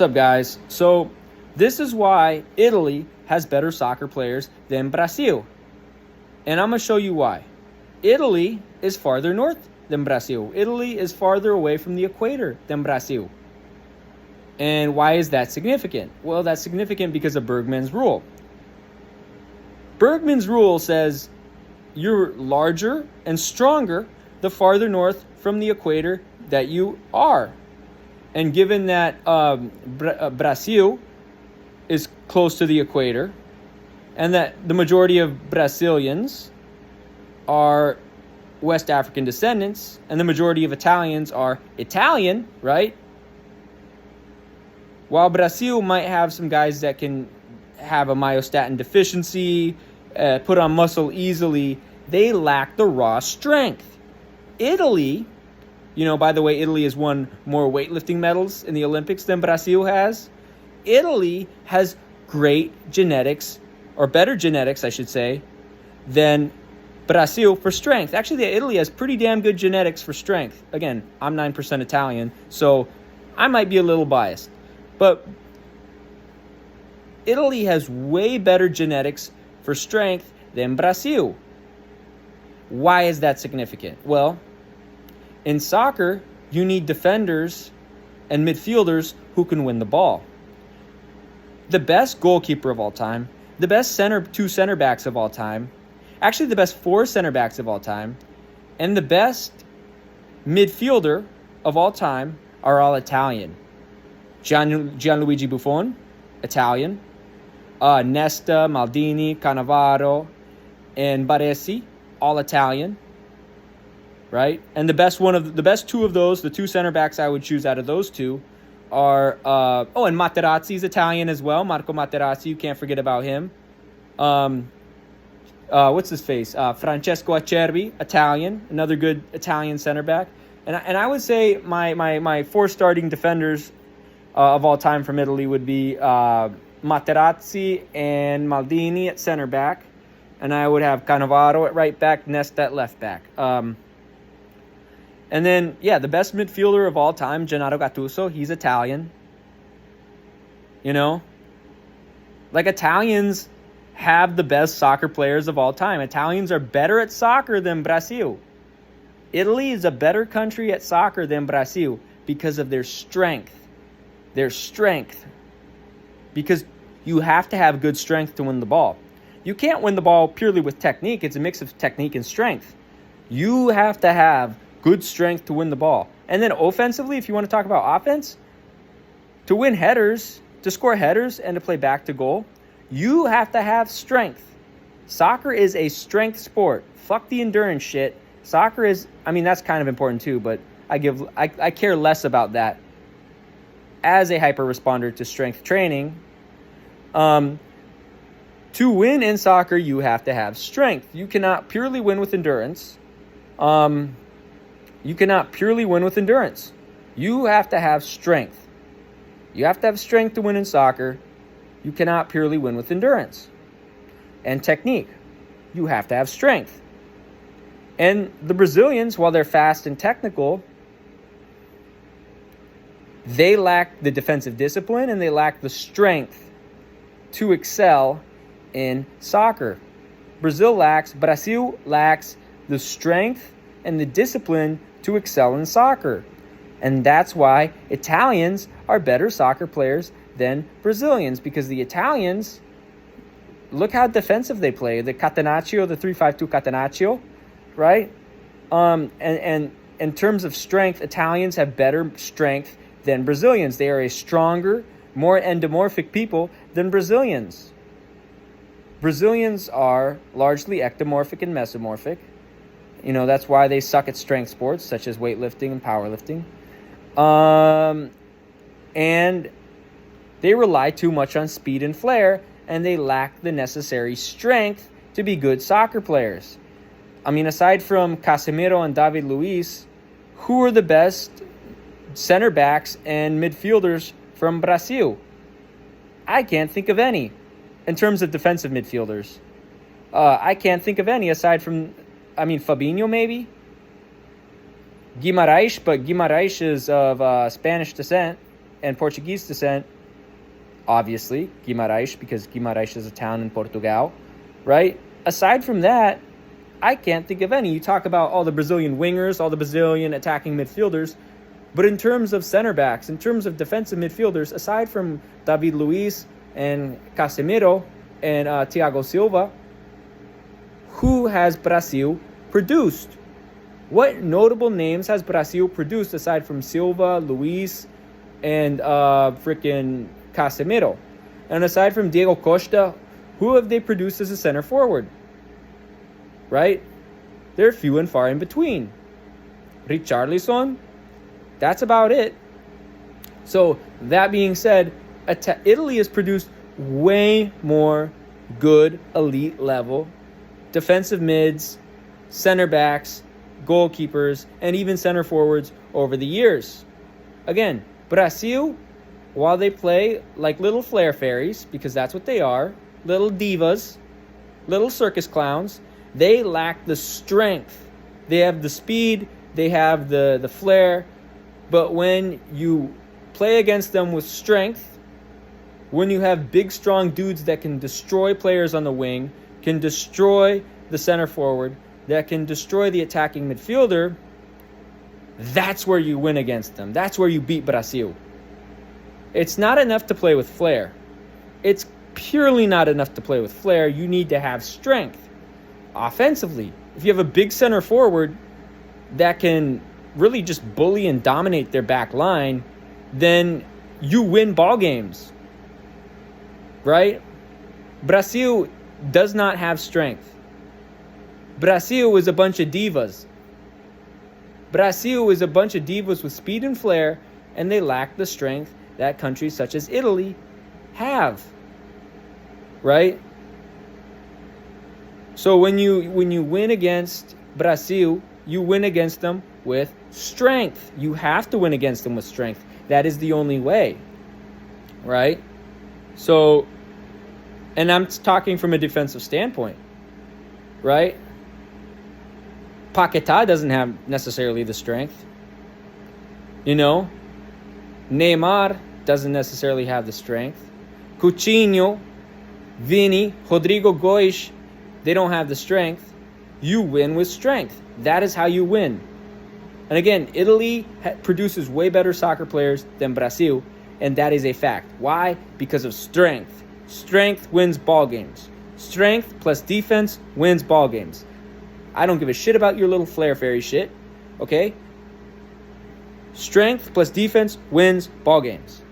What's up, guys? So this is why Italy has better soccer players than Brazil. And I'm going to show you why. Italy is farther north than Brazil. Italy is farther away from the equator than Brazil. And why is that significant? Well, that's significant because of Bergman's rule. Bergman's rule says you're larger and stronger the farther north from the equator that you are. And given that Brazil is close to the equator, and that the majority of Brazilians are West African descendants, and the majority of Italians are Italian, right? While Brazil might have some guys that can have a myostatin deficiency, put on muscle easily, they lack the raw strength. Italy, by the way, Italy has won more weightlifting medals in the Olympics than Brazil has. Italy has great genetics, or better genetics, I should say, than Brazil for strength. Actually, Italy has pretty damn good genetics for strength. Again, I'm 9% Italian, so I might be a little biased. But Italy has way better genetics for strength than Brazil. Why is that significant? Well, in soccer, you need defenders and midfielders who can win the ball. The best goalkeeper of all time, the best two center backs of all time, actually the best 4 center backs of all time, and the best midfielder of all time are all Italian. Gianluigi Buffon, Italian. Nesta, Maldini, Cannavaro, and Baresi, all Italian. Right? And the best two of those, the 2 center backs I would choose out of those two are, and Materazzi's Italian as well. Marco Materazzi, you can't forget about him. What's his face? Francesco Acerbi, Italian, another good Italian center back. And I would say my 4 starting defenders of all time from Italy would be Materazzi and Maldini at center back. And I would have Cannavaro at right back, Nesta at left back. And then, the best midfielder of all time, Gennaro Gattuso, he's Italian. Italians have the best soccer players of all time. Italians are better at soccer than Brazil. Italy is a better country at soccer than Brazil because of their strength. Because you have to have good strength to win the ball. You can't win the ball purely with technique. It's a mix of technique and strength. You have to have good strength to win the ball. And then offensively, if you want to talk about offense, to win headers, to score headers, and to play back to goal, you have to have strength. Soccer is a strength sport. Fuck the endurance shit. Soccer is, that's kind of important too, but I care less about that as a hyper responder to strength training. To win in soccer, you have to have strength. You cannot purely win with endurance. You have to have strength. You have to have strength to win in soccer. You cannot purely win with endurance. And technique. You have to have strength. And the Brazilians, while they're fast and technical, they lack the defensive discipline and they lack the strength to excel in soccer. Brazil lacks the strength and the discipline to excel in soccer. And that's why Italians are better soccer players than Brazilians, because the Italians, look how defensive they play. The catenaccio, the 3-5-2 catenaccio, right? And in terms of strength, Italians have better strength than Brazilians. They are a stronger, more endomorphic people than Brazilians. Brazilians are largely ectomorphic and mesomorphic. That's why they suck at strength sports such as weightlifting and powerlifting. And they rely too much on speed and flair, and they lack the necessary strength to be good soccer players. Aside from Casemiro and David Luiz, who are the best center backs and midfielders from Brazil? I can't think of any. In terms of defensive midfielders, I can't think of any aside from, Fabinho maybe? Guimarães, but Guimarães is of Spanish descent. and Portuguese descent, obviously, Guimarães, because Guimarães is a town in Portugal, right? Aside from that, I can't think of any. You talk about all the Brazilian wingers, all the Brazilian attacking midfielders, but in terms of center backs, in terms of defensive midfielders, aside from David Luiz and Casemiro and Thiago Silva, who has Brazil produced? What notable names has Brazil produced aside from Silva, Luiz, and freaking Casemiro? And aside from Diego Costa, who have they produced as a center forward? Right? They're few and far in between. Richarlison, that's about it. So, that being said, Italy has produced way more good elite level defensive mids, center backs, goalkeepers, and even center forwards over the years. Again, Brazil, while they play like little flair fairies, because that's what they are, little divas, little circus clowns, they lack the strength. They have the speed, they have the flair, but when you play against them with strength, when you have big, strong dudes that can destroy players on the wing, can destroy the center forward, that can destroy the attacking midfielder, that's where you win against them. That's where you beat Brazil. It's not enough to play with flair. It's purely not enough to play with flair. You need to have strength. Offensively, if you have a big center forward that can really just bully and dominate their back line, then you win ball games. Right? Brazil does not have strength. Brazil is a bunch of divas. Brazil is a bunch of divas with speed and flair, and they lack the strength that countries such as Italy have. Right? So when you win against Brazil, you win against them with strength. You have to win against them with strength. That is the only way. Right? So, and I'm talking from a defensive standpoint. Right? Paquetá doesn't have necessarily the strength. You know? Neymar doesn't necessarily have the strength. Coutinho, Vini, Rodrigo Goes, they don't have the strength. You win with strength. That is how you win. And again, Italy produces way better soccer players than Brazil, and that is a fact. Why? Because of strength. Strength wins ball games. Strength plus defense wins ball games. I don't give a shit about your little flair fairy shit, okay? Strength plus defense wins ball games.